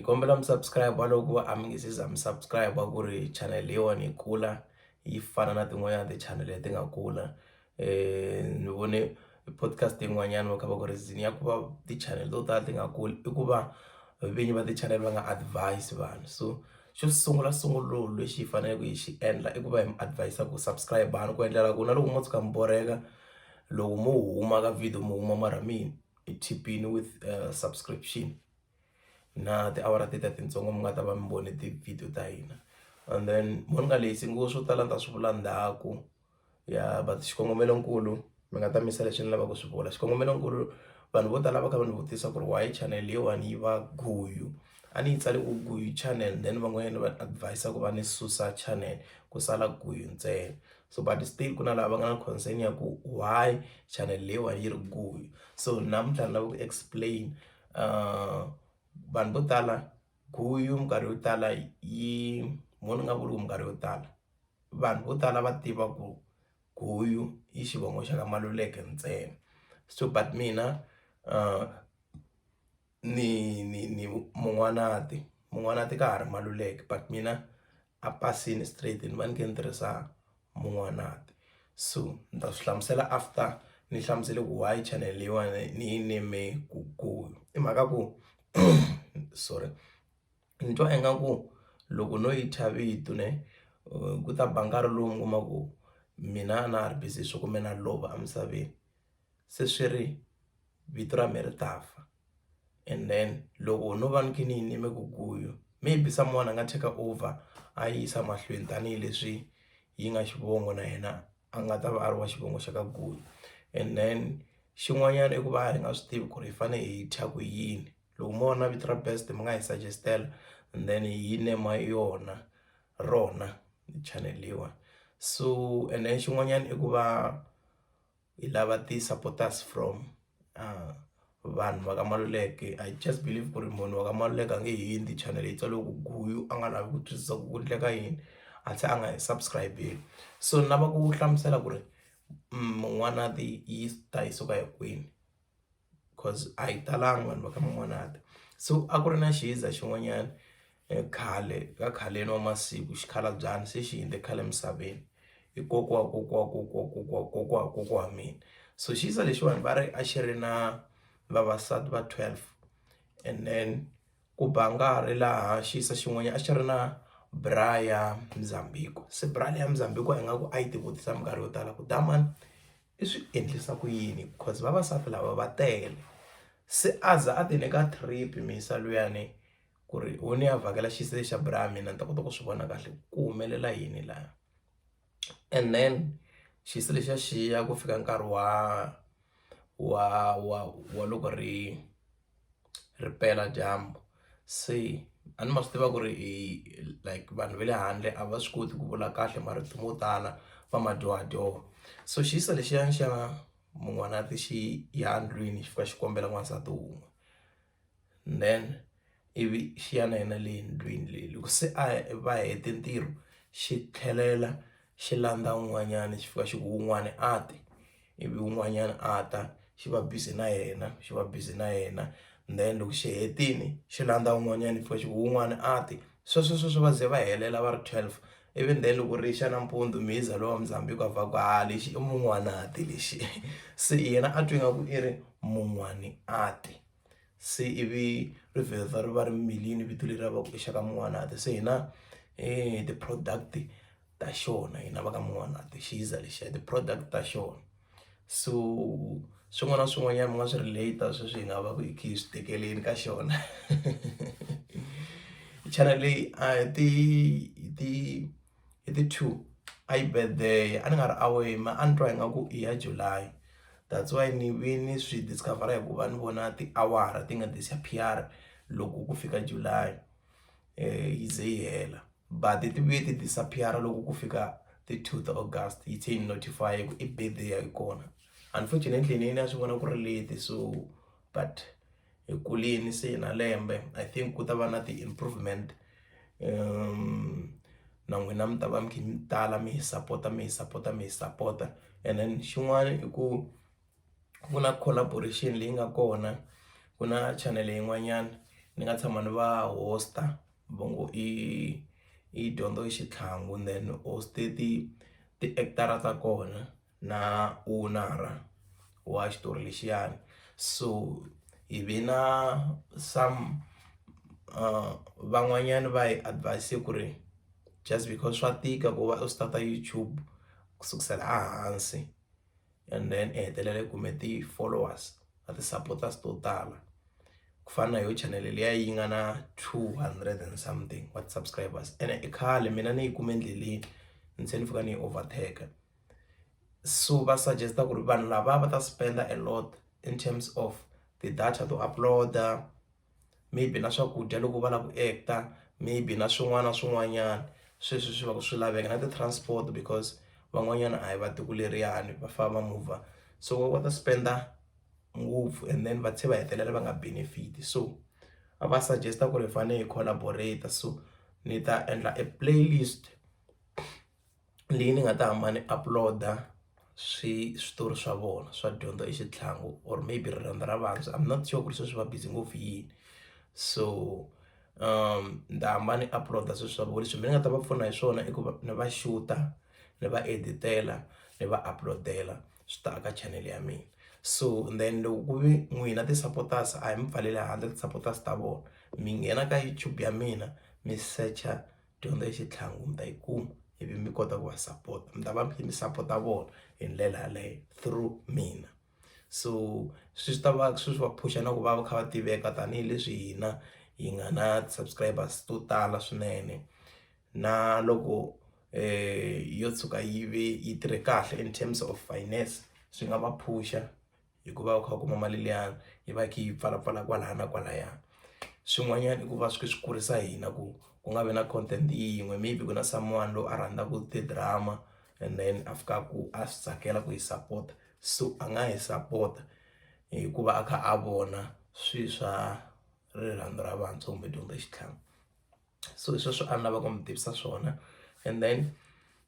ni kombela mi-subscribe loko a mi nge se za mi-subscribe ku ri channel leyiwani yi kula yi fana na tin'wanyana ti-channel leti nga kula. Ni vone podcast yin'wanyana va kha va ku reason ya ku va ti-channel to tala ti nga kuli i ku va vinyi va ti-channel va nga advise vanhu. So xo sungula lexi hi faneleke hi xi endla i ku va hi mi advise ku subscribe vanhu ku endlela ku na loko mo tshuka mi borheka loko mo huma ka video mo huma mara mi hi chipini with subscription na tiawara teta titsongo mi nga ta va mi vone ti-video ta hina. And then mo ni nga lexi ngo swo tala ni ta swi vula ndzhaku ya but xikongomelonkulu mi nga ta misa leswi ni lavaka ku swi vula. Xikongomelonkulu vanhu vo tala va kha va ni vutisa ku ri why channel leyiwani yi va Guyu. A ni yi tsale ku Guyu channel then van'wanyana va advise ku va ni susa channel ku sala Guyu ntsena. So but still ku na lava nga na concern ya ku why channel leyiwani yi ri Guyu. So namuntlha ni lava ku explain vanhu vo tala Guyu minkarhi yo tala yi mo ni nga vuli ku minkarhi yo tala vanhu vo tala va tiva ku Guyu i xivongo xa ka Maluleke ntsena. So but mina ni Mun'wanati ka ha ri Maluleke but mina a pasini straight ni va ni kha ni tirhisa Mun'wanati. So ni ta swi hlamusela after ni hlamusele ku why channel leyiwani ni yi name ku Guyu. I mhaka ku sorry ni twa ingaku loko no yi thya vito ne ku ta ba nkarhi lowu mi kuma ku mina na ha ri busy swo ku me na lova emisaveni se swi ri vito ra me ri ta fa. And then loko no va ni kha ni yi nime ku Guyu maybe someone a nga take over a yi yisa mahlweni tanihileswi yi nga xivongo na yena a nga ta va a ri wa xivongo xa ka Guyu. And then xin'wanyana i ku va hi nga swi tivi ku ri hi fanele hi thya ku yini. Loko mo vona vito ra best mi nga hi suggest-ela and then hi nema rona channel leyiwani. So and then xin'wanyana i ku va hi lava ti-supporters from vanhu va ka Maluleke. I just believe ku ri munhu wa ka Maluleke a nge hi endli channel yi tsariwe ku Guyu a nga lavi ku twisisa ku endleka yini a tlhela a nga hi subscribe-eli. So ni lava ku hlamusela ku ri Mun'wanati yi ta yi suka hi kwini cause a hi talanga vanhu va ka Mun'wanati. So a ku ri na xiza xin'wanyana khaleni wa masiku xikhalabyanyi se xi hundze khale emisaveni i kokwa wa mina. So xiza lexiwani va ri a xi ri na vavasati va 12 and then ku ba nkarhi laha xisa xin'wanyana a xi ri na bra ya Mzambiko. Se bra ya Mzambiko ingaku a yi ti vutisa minkarhi yo tala ku damani i swi endlisa ku yini because vavasati lava va tele. Se a za a ti nyika trip misa luyani ku ri u ni ya vhakela xisa xa bra mina ni ta kota ku swi vona kahle ku humelela yini laha. And then xisa lexiya xi ya ku fika nkarhi wa loko ri pela dyambu. Se a ni ma swi tiva ku ri like vanhu va le handle a va swi koti ku vula kahle marito mo tala va ma dyohadyoha. So xisa lexiyani xa Mun'wanati xi ya ndlwini xi fika xi kombela n'wansati wun'we then ivi xi ya na yena le ndlwini leyi. Loko se va hete ntirho xi tlhelela xi landza un'wanyana xi fika xi ku wun'wana a ti ivi wun'wanyana a ta xi va busy na yena then loko xi hetile xi landza un'wanyana xi fika xi ku wun'wana a ti sweswo va ze va helela va ri 12. Even then loko rixa nampundzu mi za lowa Mzambiko a va ku lexi i Mun'wanati lexi. Se yena a twi ingaku i ri Mun'wanati se ivi ri vheta ri va ri milini vito leri va ku i xa ka Mun'wanati. Se hina ti-product ta xona hina va ka Mun'wanati xiza lexiya ti-product ta xona. So swin'wana na swin'wanyana mi nga swi relate sweswi hi nga va ku hi kha hi swi tekeleni ka xona. Channel leyi hi ti 2 a yi birthday a ni nga ri away a ni twa ingaku i ya July. That's why ni vi ni swi discover-a hi ku va ni vona tiawara ti nga disappear loko ku fika July yi ze yi hela. But ti vuye ti disappear loko ku fika ti 2 ta August yi tlhe yi notify ku i birthday ya kona. Unfortunately ni ya swi vona ku ri late so but hi kulini se na lembe I think ku ta va na ti-improvement. Na n'wina mi ta va mi kha mi tala mi hi support-a and then xin'wana i ku ku na collaboration leyi nga kona. Ku na channel yin'wanyana ni nga tshama ni va hosta vongo i dyondzo hi xitlhangu, then hoste ti-actor ta kona na owner wa xitori lexiyani. So hi ve na some van'wanyana va hi advise ku ri just because swa tika ku va u starta YouTube kusukisela ehansi and then hetelela kume ti-followers na ti-supporters to tala ku fana na yo channel liya yi nga na 200 and something wa subscribers, ene i khale mina ni yi kume endleleni ni se ni fika ni yi overtake. So va suggesta ku ri vanhu lava va ta spenda a lot in terms of ti-data to upload, maybe na swakudya loko va lava ku actor, maybe na swin'wana na swin'wanyana sweswi swi va ku swi laveka na ti-transport because van'wanyana a hi va tiko leriyani va famba va move, so va ta spenda ngopfu and then va va hetelela va nga benefit. So a va suggesta ku ri hi fanele hi collaborate, so ni ta endla a playlist leyi ni nga ta hamba ni upload-a switori swa vona swa dyondzo i xitlhangu or maybe rirhandzu ra vantshwa, I'm not sure ku ri sweswi va busy ngopfu yini. So ni ta hamba ni upload-a sweswi swa vona, leswi mi nga ta va pfuna hi swona i ku va ni va xuta, ni va editela, ni va upload-ela swi ta aka channel ya mina. So then loko ku ve n'wina ti-supporters a hi mi pfaleli handle ti-supporters ta vona, mi nghena ka YouTube ya mina mi search-a dyondzo i xitlhangu mi ta yi kuma, ivi mi kota ku va support, mi ta va mi support-a vona hi ndlela yaleyo through mina. So swi ta va swi va phusha na ku va va kha va tiveka tanihileswi hina hi nga na subscribers to tala swinene, na loko yo tshuka yi tirhe kahle in terms of finance swi nga va phusha hikuva u kha u kuma mali liyani yi va kha yi pfalapfala kwalaya na kwalaya. Swin'wanyana i ku va swi kurisa hina ku nga vi na content yin'we, maybe ku na someone loyi a rhandzaka ti-drama and then a fikaku a swi tsakela ku hi support, so a nga hi support hikuva a kha a vona swilo swa rirhandzu ra vantshwa kumbe dyondzo i xitlhangu. So hi sweswo a ni lava ku mi tivisa swona. And then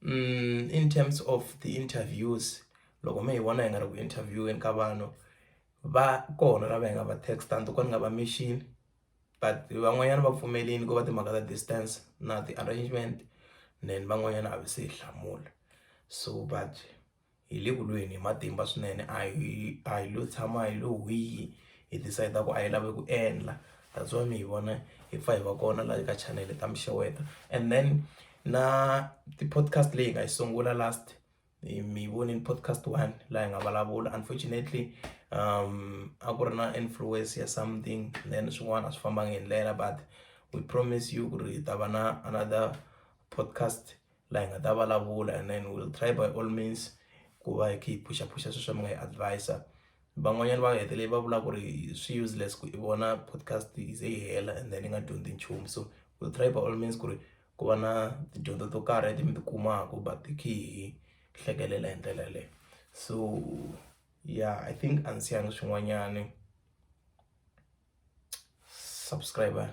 in terms of the-interviews, loko mi hi vona hi nga ri ku interview-eni ka vanhu va kona lava hi nga va text-a ni nga va mention, but van'wanyana va pfumelini ku va timhaka ta distance na ti-arrangement, then van'wanyana a va se hi hlamula. So but hi le ku lweni hi matimba swinene, a hi lo tshama hi lo wihi hi decide ku a hi lavi ku endla, that's why mi hi vona hi pfa hi va kona laha ka channel ta Msheweta. And then na ti-podcast leyi hi nga yi sungula last mi vonini podcast 1 laha hi nga vulavula, unfortunately a ku ri na influence ya something then swin'wana a swi fambanga hi ndlela, but we promise you ku ri hi ta va na another podcast laha hi nga ta vulavula, and then we'll try by all means ku va hi kha hi phusha sweswo mi nga hi advise. Van'wanyana va hetelela va vula ku ri swi useless ku i vona podcast yi ze yi hela and then yi nga dyondzi nchumu, so we'll try by all means ku ri ku va na tidyondzo to karhi leti mi ti kumaka but hi kha hi hlekelela hi ndlela yaleyo. So yeah, I think a ni siyanga swin'wanyani, subscribe.